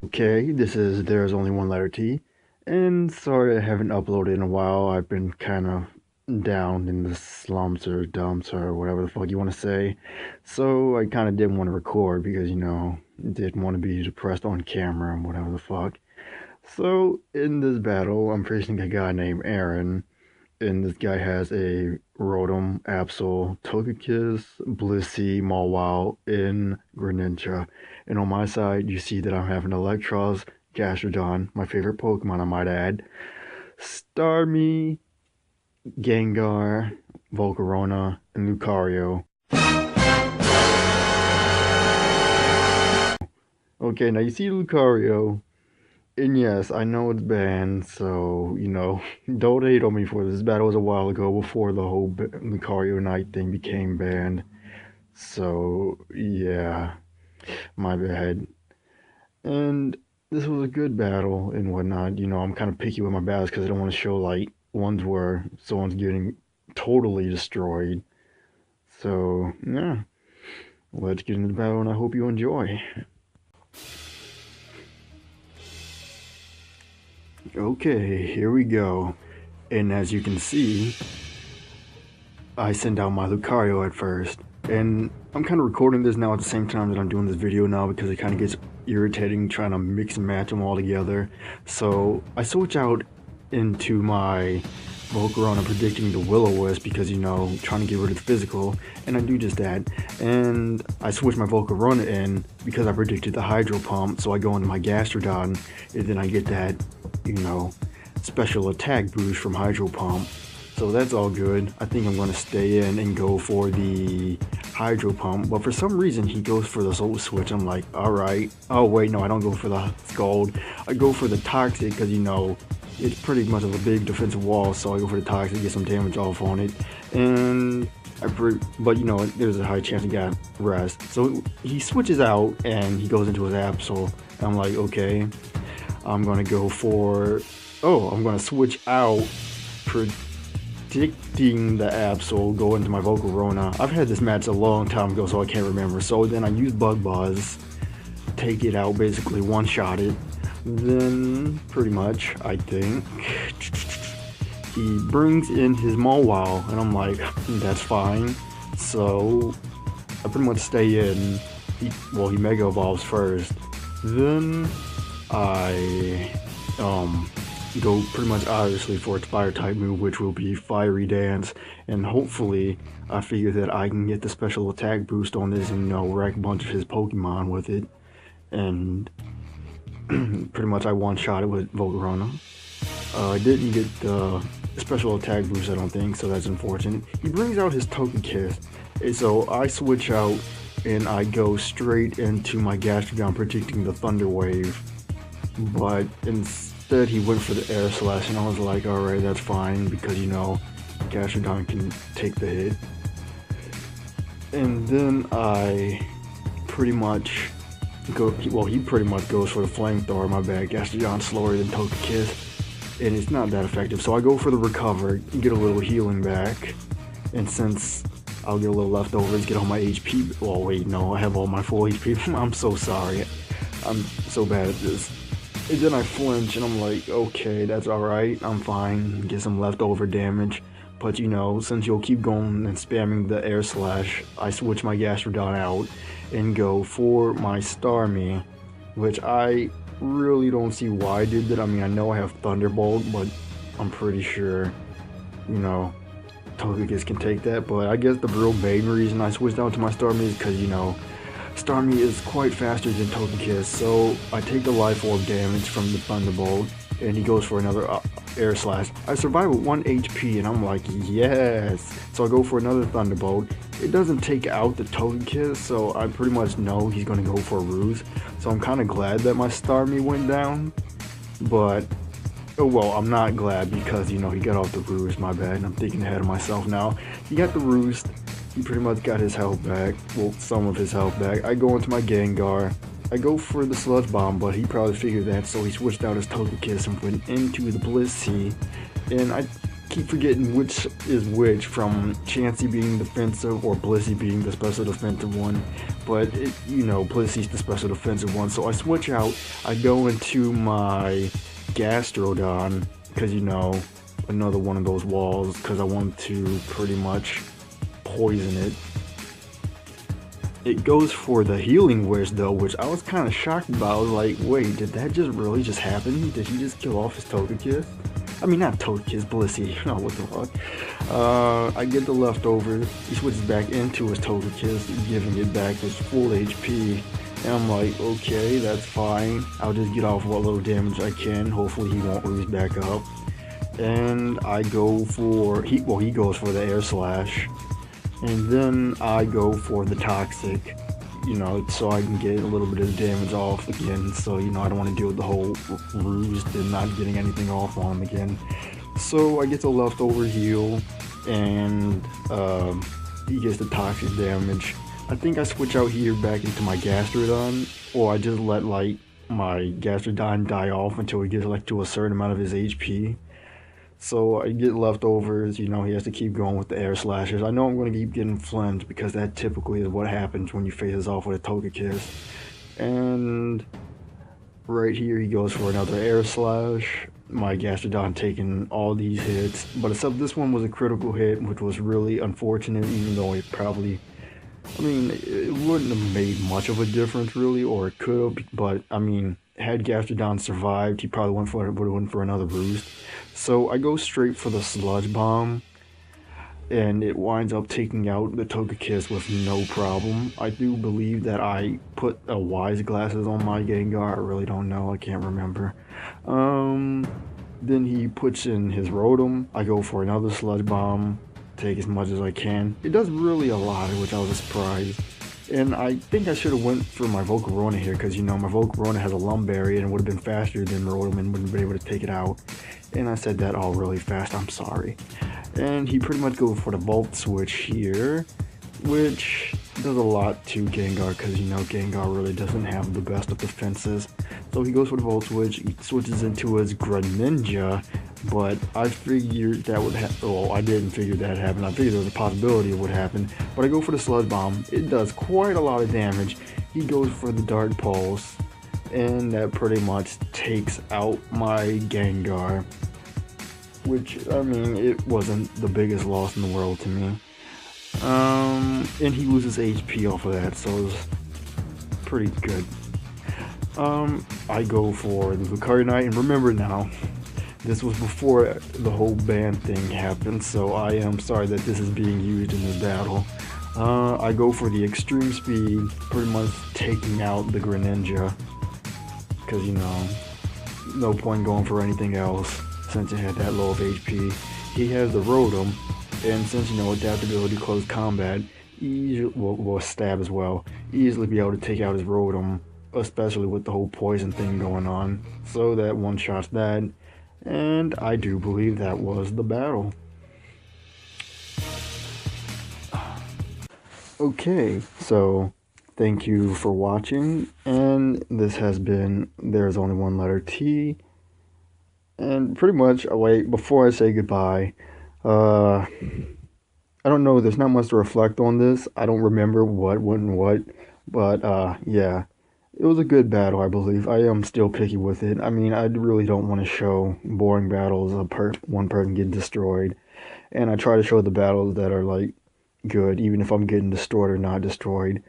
Okay, this is There's Only One Letter T, and sorry I haven't uploaded in a while. I've been kind of down in the slumps or dumps or whatever the fuck you want to say. So I kind of didn't want to record because, didn't want to be depressed on camera and whatever the fuck. So in this battle, I'm facing a guy named Aaron, and this guy has a Rotom, Absol, Togekiss, Blissey, Mawile, and Greninja. And on my side, you see that I'm having Electros, Gastrodon, my favorite Pokemon, I might add, Starmie, Gengar, Volcarona, and Lucario. Okay, now you see Lucario, and yes, I know it's banned, so, don't hate on me for this. This battle was a while ago before the whole Lucario Knight thing became banned. So, yeah, my bad. And this was a good battle and whatnot. I'm kind of picky with my battles because I don't want to show, like, ones where someone's getting totally destroyed. So, yeah, let's get into the battle, and I hope you enjoy. Okay, here we go. And as you can see, I sent out my Lucario at first. And I'm kind of recording this now at the same time that I'm doing this video now because it kind of gets irritating trying to mix and match them all together. So I switch out into my Volcarona predicting the Will-O-Wisp because, trying to get rid of the physical. And I do just that. And I switch my Volcarona in because I predicted the Hydro Pump. So I go into my Gastrodon and then I get that, special attack boost from Hydro Pump. So that's all good. I think I'm going to stay in and go for the Hydro Pump. But for some reason, he goes for the Soul Switch. I'm like, alright. Oh, wait, no, I don't go for the Scald. I go for the Toxic because, it's pretty much of a big defensive wall. So I go for the Toxic, get some damage off on it. And but, there's a high chance he got rest. So he switches out and he goes into his Absol. And I'm like, okay. I'm going to go for... Oh, I'm going to switch out... Predicting the Absol, go into my Volcarona. I've had this match a long time ago, so I can't remember. So then I use Bug Buzz, take it out, basically one-shot it. Then, pretty much, I think, he brings in his Mawile, and I'm like, that's fine. So, I pretty much stay in. He Mega Evolves first. Then, I, go pretty much obviously for its fire type move, which will be Fiery Dance, and hopefully I figure that I can get the special attack boost on this and wreck a bunch of his Pokemon with it. And pretty much I one-shot it with Volcarona. I didn't get the special attack boost, I don't think, so that's unfortunate. He brings out his Togekiss, and so I switch out and I go straight into my Gastrodon predicting the Thunder Wave, but instead he went for the Air Slash, and I was like, alright, that's fine, because Gastrodon can take the hit. And then I pretty much he pretty much goes for the Flamethrower, my bad. Gastrodon's slower than Togekiss, and it's not that effective, so I go for the Recover, get a little healing back, and since I'll get a little leftovers, get all my HP, well wait, no, I have all my full HP, I'm so sorry, I'm so bad at this. And then I flinch and I'm like, okay, that's alright, I'm fine, get some leftover damage. But since you'll keep going and spamming the Air Slash, I switch my Gastrodon out and go for my Starmie, which I really don't see why I did that. I mean, I know I have Thunderbolt, but I'm pretty sure, Togekiss can take that. But I guess the real main reason I switched out to my Starmie is because, Starmie is quite faster than Togekiss, so I take the Life Orb damage from the Thunderbolt, and he goes for another Air Slash. I survive with 1 HP, and I'm like, yes! So I go for another Thunderbolt. It doesn't take out the Togekiss, so I pretty much know he's going to go for a Ruse. So I'm kind of glad that my Starmie went down, but... Oh, well, I'm not glad because, he got off the Ruse, my bad. I'm thinking ahead of myself now. He got the Ruse. He pretty much got his health back. Well, some of his health back. I go into my Gengar. I go for the Sludge Bomb, but he probably figured that, so he switched out his Togekiss and went into the Blissey. And I keep forgetting which is which, from Chansey being defensive or Blissey being the special defensive one. But, Blissey's the special defensive one. So I switch out. I go into my Gastrodon, because, another one of those walls, because I want to pretty much poison it. It goes for the Healing Wish, though, which I was kind of shocked about. I was like, wait, did that just really just happen? Did he just kill off his Togekiss? I mean, not Togekiss, Blissey. Oh, what the fuck? I get the leftover. He switches back into his Togekiss, giving it back his full HP. And I'm like, okay, that's fine. I'll just get off what little damage I can. Hopefully he won't lose back up. And I go for... he goes for the Air Slash. And then I go for the Toxic, so I can get a little bit of damage off again. So, I don't want to deal with the whole ruse and not getting anything off on him again. So I get the leftover heal, and he gets the Toxic damage. I think I switch out here back into my Gastrodon, or I just let, my Gastrodon die off until he gets, to a certain amount of his HP. So I get leftovers, he has to keep going with the Air Slashes. I know I'm going to keep getting flinched because that typically is what happens when you face us off with a Togekiss. And right here he goes for another Air Slash. My Gastrodon taking all these hits, but except this one was a critical hit, which was really unfortunate, even though it probably... it wouldn't have made much of a difference really, or it could have, but had Gastrodon survived, he probably would have went for another boost. So I go straight for the Sludge Bomb, and it winds up taking out the Togekiss with no problem. I do believe that I put a Wise Glasses on my Gengar. I really don't know, I can't remember. Then he puts in his Rotom. I go for another Sludge Bomb, take as much as I can. It does really a lot, which I was surprised. And I think I should have went for my Volcarona here, because my Volcarona has a Lum Berry and it would have been faster than Rotom and wouldn't have been able to take it out. And I said that all really fast, I'm sorry. And he pretty much goes for the Volt Switch here, which does a lot to Gengar, because Gengar really doesn't have the best of defenses. So he goes for the Volt Switch, he switches into his Greninja, but I figured that would happen. Well, I didn't figure that happened. I figured there was a possibility it would happen, but I go for the Sludge Bomb. It does quite a lot of damage. He goes for the Dark Pulse, and that pretty much takes out my Gengar, which, it wasn't the biggest loss in the world to me. And he loses HP off of that, so it was pretty good. I go for the Lucario, and remember now, this was before the whole ban thing happened, so I am sorry that this is being used in this battle. I go for the Extreme Speed, pretty much taking out the Greninja, because, no point going for anything else since it had that low of HP. He has the Rotom, and since, adaptability, close combat, well, stab as well, easily be able to take out his Rotom, especially with the whole poison thing going on. So that one-shots that. And I do believe that was the battle. Okay, so thank you for watching, and this has been There's Only One Letter T. And pretty much, wait, before I say goodbye, I don't know, there's not much to reflect on this. I don't remember what went and what, but yeah. It was a good battle, I believe. I am still picky with it. I really don't want to show boring battles of one person getting destroyed. And I try to show the battles that are, good, even if I'm getting destroyed or not destroyed.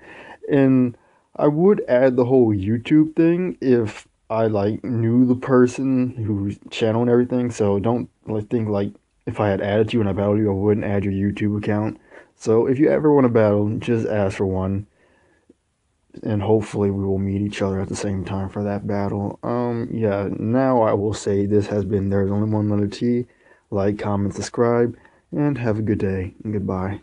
And I would add the whole YouTube thing if I, knew the person whose channel and everything. So don't, think, if I had added you and I battled you, I wouldn't add your YouTube account. So if you ever want to battle, just ask for one. And hopefully we will meet each other at the same time for that battle. Yeah, now I will say this has been There's Only One Letter T. Like, comment, subscribe, and have a good day, and goodbye.